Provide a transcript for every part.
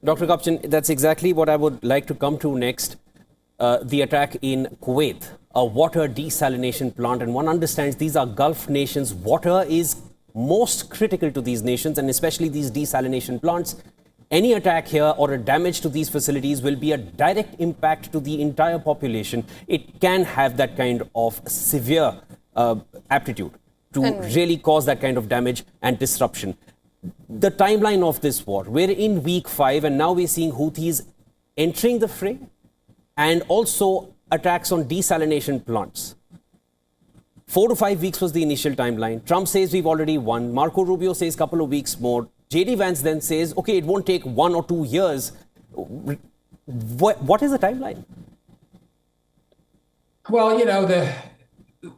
Dr. Kapchan, that's exactly what I would like to come to next. The attack in Kuwait, a water desalination plant. And one understands these are Gulf nations. Water is most critical to these nations, and especially these desalination plants. Any attack here or a damage to these facilities will be a direct impact to the entire population. It can have that kind of severe aptitude to really cause that kind of damage and disruption. The timeline of this war, we're in week 5, and now we're seeing Houthis entering the fray and also attacks on desalination plants. 4 to 5 weeks was the initial timeline. Trump says we've already won. Marco Rubio says a couple of weeks more. J.D. Vance then says, okay, it won't take 1 or 2 years. What is the timeline? Well, you know,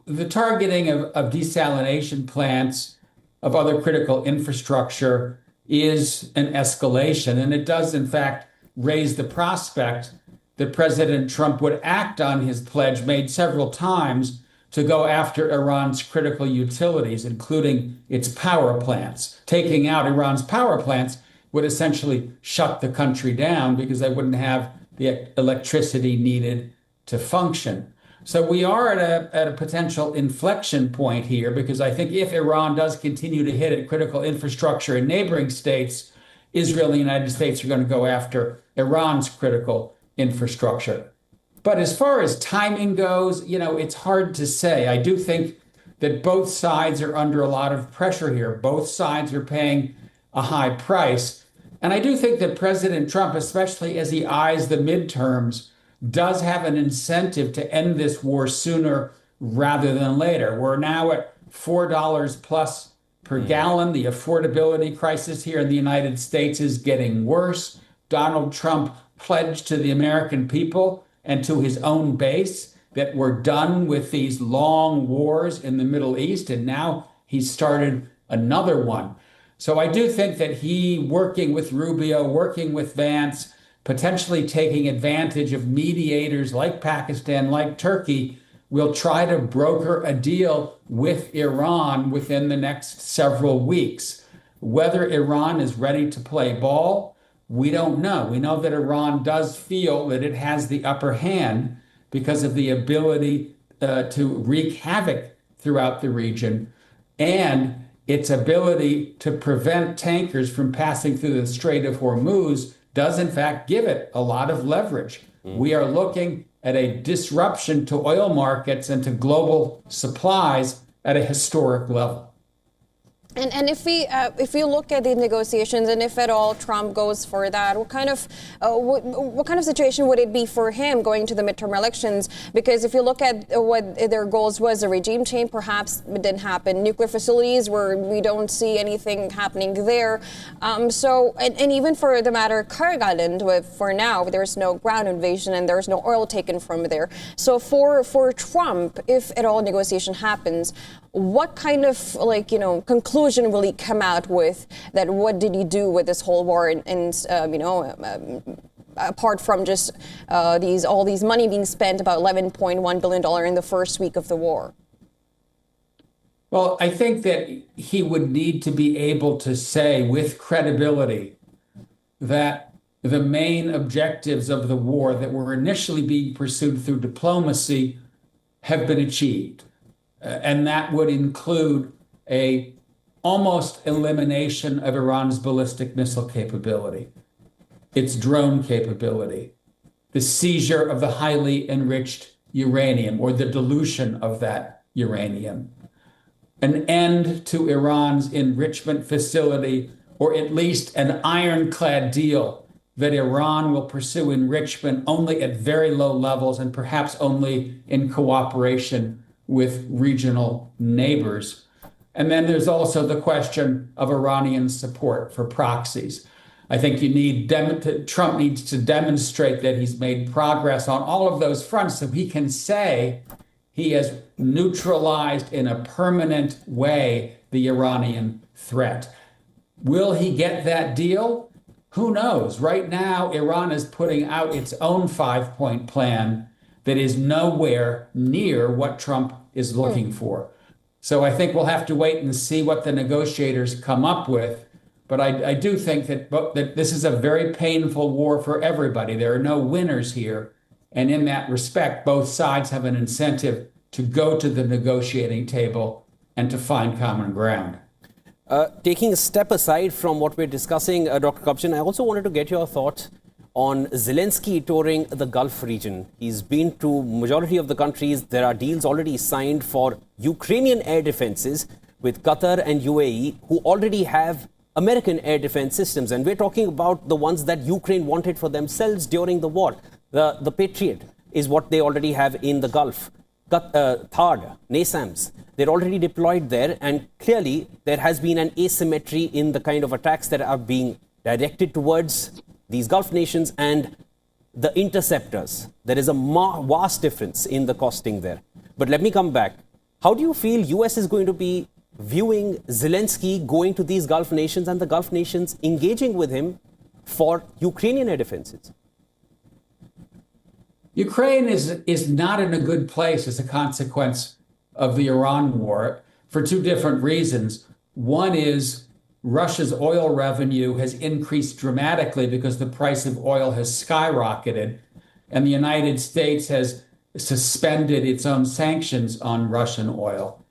the targeting of desalination plants, of other critical infrastructure, is an escalation. And it does, in fact, raise the prospect that President Trump would act on his pledge made several times to go after Iran's critical utilities, including its power plants. Taking out Iran's power plants would essentially shut the country down because they wouldn't have the electricity needed to function. So we are at a potential inflection point here, because I think if Iran does continue to hit at critical infrastructure in neighboring states, Israel and the United States are going to go after Iran's critical infrastructure. But as far as timing goes, you know, it's hard to say. I do think that both sides are under a lot of pressure here. Both sides are paying a high price. And I do think that President Trump, especially as he eyes the midterms, does have an incentive to end this war sooner rather than later. We're now at $4 plus per gallon. The affordability crisis here in the United States is getting worse. Donald Trump pledged to the American people and to his own base that we're done with these long wars in the Middle East, and now he's started another one. So I do think that he, working with Rubio, working with Vance, potentially taking advantage of mediators like Pakistan, like Turkey, will try to broker a deal with Iran within the next several weeks. Whether Iran is ready to play ball, we don't know. We know that Iran does feel that it has the upper hand because of the ability to wreak havoc throughout the region and its ability to prevent tankers from passing through the Strait of Hormuz does in fact give it a lot of leverage. We are looking at a disruption to oil markets and to global supplies at a historic level. And if we look at the negotiations, and if at all Trump goes for that, what kind of situation would it be for him going to the midterm elections? Because if you look at what their goals was, a regime change, perhaps it didn't happen. Nuclear facilities, where we don't see anything happening there. And even for the matter, Kharg Island, for now there's no ground invasion and there's no oil taken from there. So for Trump, if at all negotiation happens, what kind of conclusion will he come out with? That what did he do with this whole war, apart from just all these money being spent, about $11.1 billion in the first week of the war? Well, I think that he would need to be able to say with credibility that the main objectives of the war that were initially being pursued through diplomacy have been achieved. And that would include a almost elimination of Iran's ballistic missile capability, its drone capability, the seizure of the highly enriched uranium or the dilution of that uranium, an end to Iran's enrichment facility, or at least an ironclad deal that Iran will pursue enrichment only at very low levels and perhaps only in cooperation with regional neighbors. And then there's also the question of Iranian support for proxies. I think Trump needs to demonstrate that he's made progress on all of those fronts so he can say he has neutralized in a permanent way the Iranian threat. Will he get that deal? Who knows? Right now, Iran is putting out its own 5-point plan that is nowhere near what Trump is looking for. So I think we'll have to wait and see what the negotiators come up with. But I do think that this is a very painful war for everybody. There are no winners here. And in that respect, both sides have an incentive to go to the negotiating table and to find common ground. Taking a step aside from what we're discussing, Dr. Kupchan, I also wanted to get your thoughts on Zelenskyy touring the Gulf region. He's been to majority of the countries. There are deals already signed for Ukrainian air defenses with Qatar and UAE, who already have American air defense systems. And we're talking about the ones that Ukraine wanted for themselves during the war. The Patriot is what they already have in the Gulf. THAAD, NASAMS, they're already deployed there. And clearly, there has been an asymmetry in the kind of attacks that are being directed towards these Gulf nations and the interceptors. There is a vast difference in the costing there. But let me come back. How do you feel US is going to be viewing Zelenskyy going to these Gulf nations and the Gulf nations engaging with him for Ukrainian air defenses? Ukraine is not in a good place as a consequence of the Iran war for two different reasons. One is Russia's oil revenue has increased dramatically because the price of oil has skyrocketed, and the United States has suspended its own sanctions on Russian oil.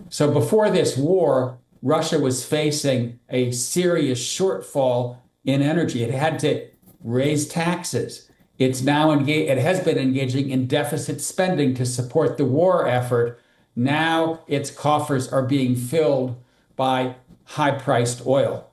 So before this war, Russia was facing a serious shortfall in energy. It had to raise taxes. It has been engaging in deficit spending to support the war effort. Now its coffers are being filled by high-priced oil.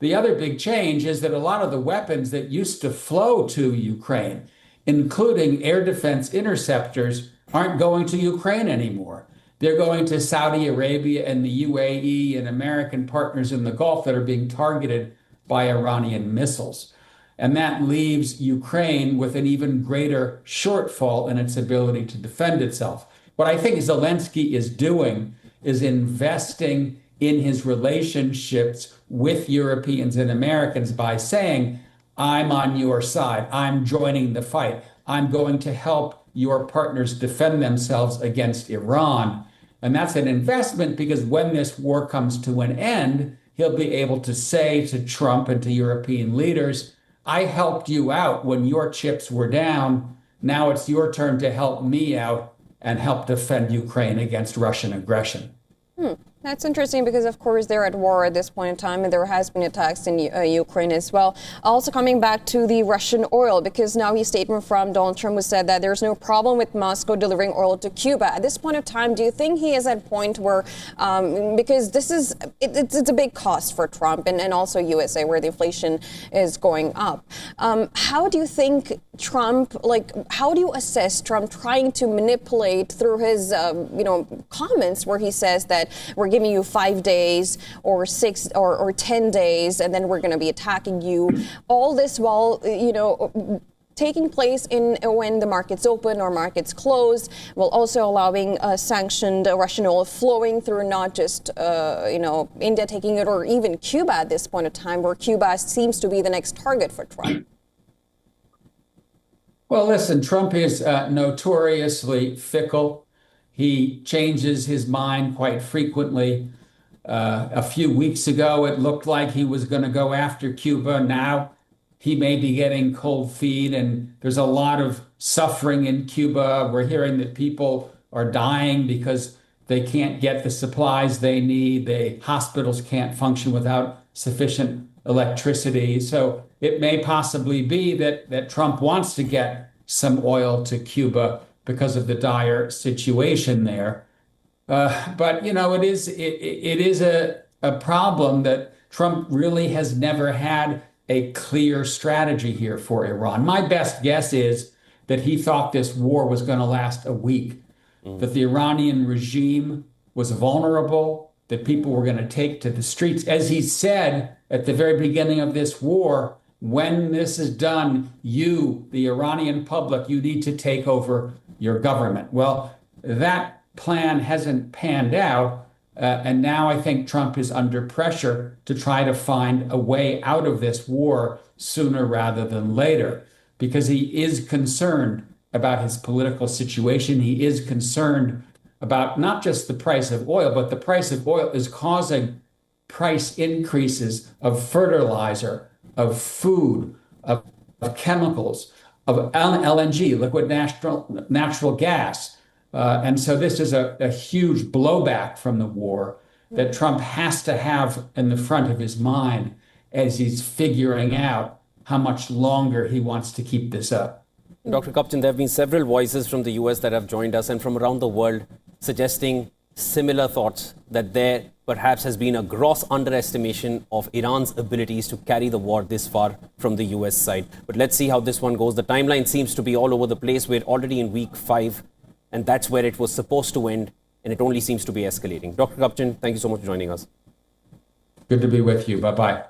The other big change is that a lot of the weapons that used to flow to Ukraine, including air defense interceptors, aren't going to Ukraine anymore. They're going to Saudi Arabia and the UAE and American partners in the Gulf that are being targeted by Iranian missiles. And that leaves Ukraine with an even greater shortfall in its ability to defend itself. What I think Zelenskyy is doing is investing in his relationships with Europeans and Americans by saying, I'm on your side. I'm joining the fight. I'm going to help your partners defend themselves against Iran. And that's an investment because when this war comes to an end, he'll be able to say to Trump and to European leaders, I helped you out when your chips were down. Now it's your turn to help me out and help defend Ukraine against Russian aggression. That's interesting because, of course, they're at war at this point in time, and there has been attacks in Ukraine as well. Also coming back to the Russian oil, because now a statement from Donald Trump who said that there's no problem with Moscow delivering oil to Cuba. At this point of time, do you think he is at a point where, because this is, it's a big cost for Trump and also USA, where the inflation is going up. How do you think Trump, how do you assess Trump trying to manipulate through his, comments where he says that we're giving you 5 days or 6 or 10 days, and then we're going to be attacking you. All this while, taking place in when the markets open or markets close, while also allowing sanctioned Russian oil flowing through not just, India taking it or even Cuba at this point of time, where Cuba seems to be the next target for Trump. Well, listen, Trump is notoriously fickle. He changes his mind quite frequently. A few weeks ago, it looked like he was going to go after Cuba. Now he may be getting cold feet, and there's a lot of suffering in Cuba. We're hearing that people are dying because they can't get the supplies they need. The hospitals can't function without sufficient electricity. So it may possibly be that Trump wants to get some oil to Cuba because of the dire situation there. But, it is a problem that Trump really has never had a clear strategy here for Iran. My best guess is that he thought this war was going to last a week, that the Iranian regime was vulnerable, that people were going to take to the streets. As he said at the very beginning of this war, when this is done, you, the Iranian public, you need to take over your government. Well, that plan hasn't panned out. And now I think Trump is under pressure to try to find a way out of this war sooner rather than later, because he is concerned about his political situation. He is concerned about not just the price of oil, but the price of oil is causing price increases of fertilizer, of food, of chemicals, of LNG, liquid natural gas. And so this is a huge blowback from the war that Trump has to have in the front of his mind as he's figuring out how much longer he wants to keep this up. Dr. Kupchan, there have been several voices from the US that have joined us and from around the world suggesting similar thoughts, that there perhaps has been a gross underestimation of Iran's abilities to carry the war this far from the US side. But let's see how this one goes. The timeline seems to be all over the place. We're already in week 5, and that's where it was supposed to end, and it only seems to be escalating. Dr. Kupchan, thank you so much for joining us. Good to be with you. Bye-bye.